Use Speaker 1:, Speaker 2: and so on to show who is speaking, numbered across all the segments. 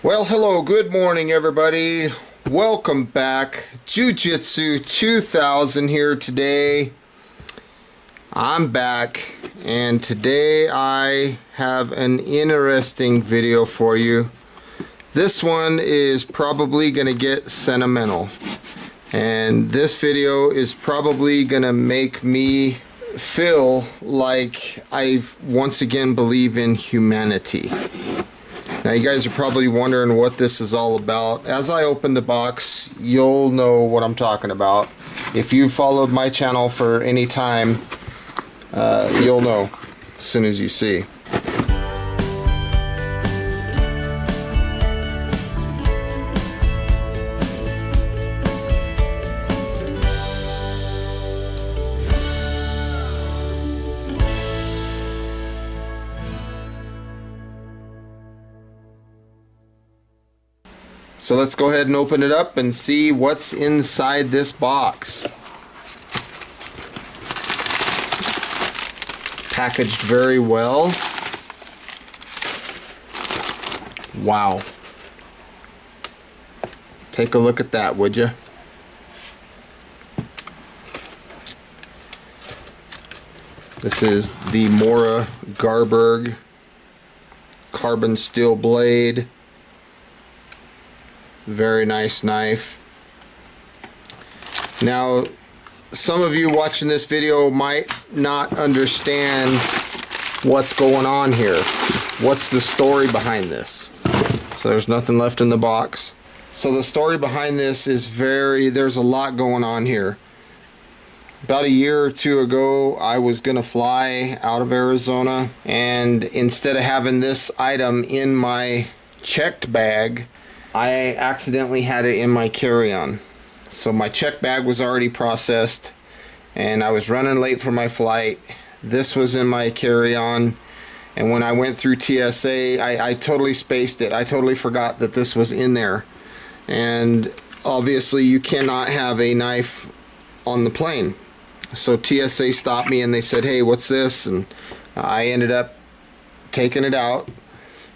Speaker 1: Well, hello, good morning, everybody. Welcome back. Jiu-Jitsu 2000 here today. I'm back, and today I have an interesting video for you. This one is probably going to get sentimental, and this video is probably going to make me feel like I once again believe in humanity. Now you guys are probably wondering what this is all about. As I open the box, you'll know what I'm talking about. If you followed my channel for any time, you'll know as soon as you see. So let's go ahead and open it up and see what's inside this box. Packaged very well. Wow. Take a look at that, would you? This is the Mora Garberg carbon steel blade. Very nice knife. Now, some of you watching this video might not understand what's going on here. What's the story behind this? So there's nothing left in the box. So the story behind this is there's a lot going on here. About a year or two ago, I was gonna fly out of Arizona, and instead of having this item in my checked bag, I accidentally had it in my carry-on. So my check bag was already processed and I was running late for my flight. This was in my carry-on, and when I went through TSA, I totally spaced it. I totally forgot that this was in there. And obviously you cannot have a knife on the plane. So TSA stopped me and they said, hey, what's this? And I ended up taking it out,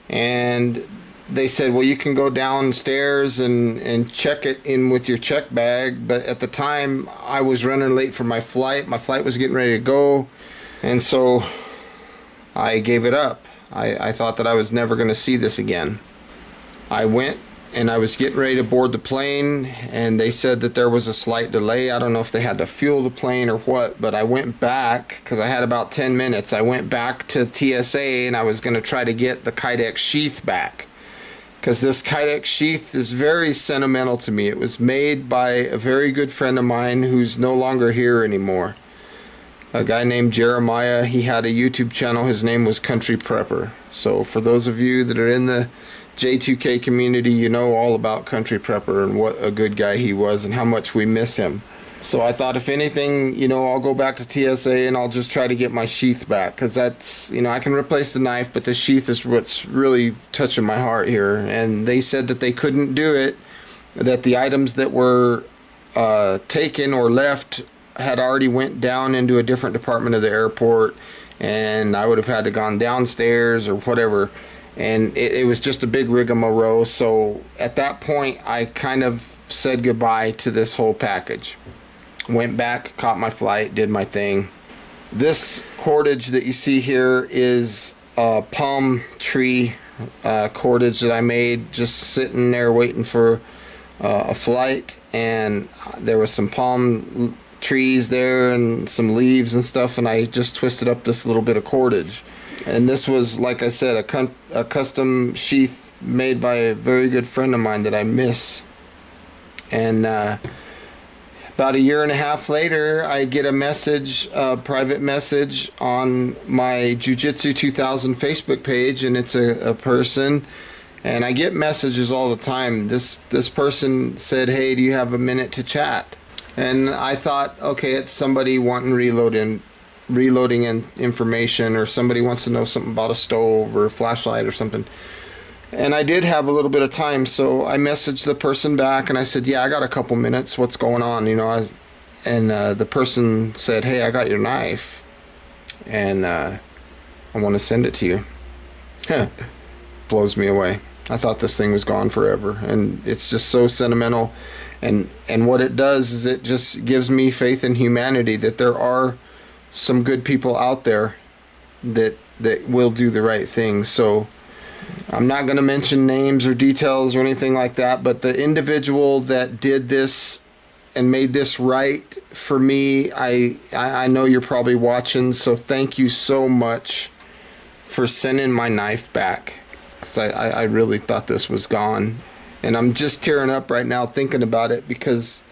Speaker 1: and they said, well, you can go downstairs and check it in with your check bag. But at the time, I was running late for my flight. My flight was getting ready to go, and so I gave it up. I thought that I was never going to see this again. I went and I was getting ready to board the plane, and they said that there was a slight delay. I don't know if they had to fuel the plane or what, but I went back because I had about 10 minutes. I went back to TSA and I was going to try to get the Kydex sheath back, because this Kydex sheath is very sentimental to me. It was made by a very good friend of mine who's no longer here anymore. A guy named Jeremiah. He had a YouTube channel. His name was Country Prepper. So for those of you that are in the J2K community, you know all about Country Prepper and what a good guy he was and how much we miss him. So I thought, if anything, I'll go back to TSA and I'll just try to get my sheath back, because that's, I can replace the knife, but the sheath is what's really touching my heart here. And they said that they couldn't do it, that the items that were taken or left had already went down into a different department of the airport, and I would have had to gone downstairs or whatever. And it was just a big rigmarole. So at that point, I kind of said goodbye to this whole package. Went back, caught my flight, did my thing. This cordage that you see here is a palm tree cordage that I made just sitting there waiting for a flight, and there was some palm trees there and some leaves and stuff, and I just twisted up this little bit of cordage. And this was, like I said, a custom sheath made by a very good friend of mine that I miss. And about a year and a half later, I get a message, a private message on my Jiu-Jitsu 2000 Facebook page, and it's a person, and I get messages all the time. This person said, hey, do you have a minute to chat? And I thought, okay, it's somebody wanting reloading information, or somebody wants to know something about a stove or a flashlight or something. And I did have a little bit of time, so I messaged the person back and I said, yeah, I got a couple minutes, what's going on? And the person said, hey, I got your knife and I want to send it to you. Blows me away. I thought this thing was gone forever, and it's just so sentimental. And what it does is it just gives me faith in humanity, that there are some good people out there that will do the right thing. So I'm not going to mention names or details or anything like that, but the individual that did this and made this right for me, I know you're probably watching, so thank you so much for sending my knife back, because I really thought this was gone. And I'm just tearing up right now thinking about it, because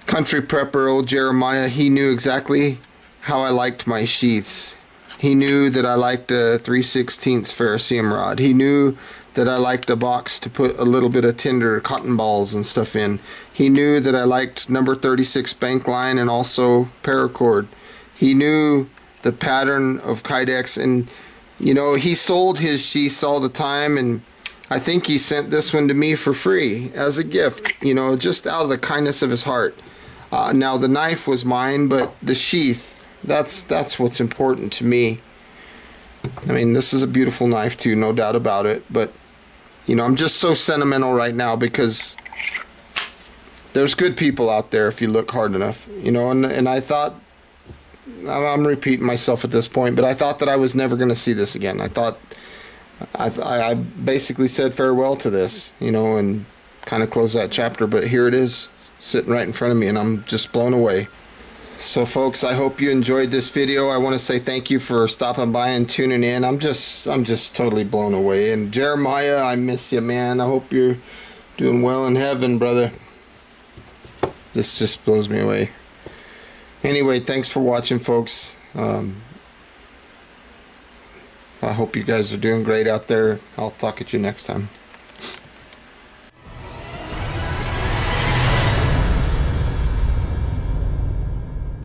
Speaker 1: Country Prepper, old Jeremiah, he knew exactly how I liked my sheaths. He knew that I liked a 3/16 Ferrocerium rod. He knew that I liked a box to put a little bit of tinder, cotton balls and stuff in. He knew that I liked number 36 bank line and also paracord. He knew the pattern of Kydex, and you know, he sold his sheaths all the time, and I think he sent this one to me for free as a gift, you know, just out of the kindness of his heart. Now the knife was mine, but the sheath, that's what's important to me. I mean, this is a beautiful knife too, no doubt about it, but you know, I'm just so sentimental right now, because there's good people out there if you look hard enough, you know. And I thought, I'm repeating myself at this point, but I thought that I was never going to see this again. I thought I basically said farewell to this, you know, and kind of closed that chapter, but here it is sitting right in front of me, and I'm just blown away. So folks, I hope you enjoyed this video. I want to say thank you for stopping by and tuning in. I'm just totally blown away. And Jeremiah, I miss you, man. I hope you're doing well in heaven, brother. This just blows me away. Anyway, thanks for watching, folks. I hope you guys are doing great out there. I'll talk at you next time.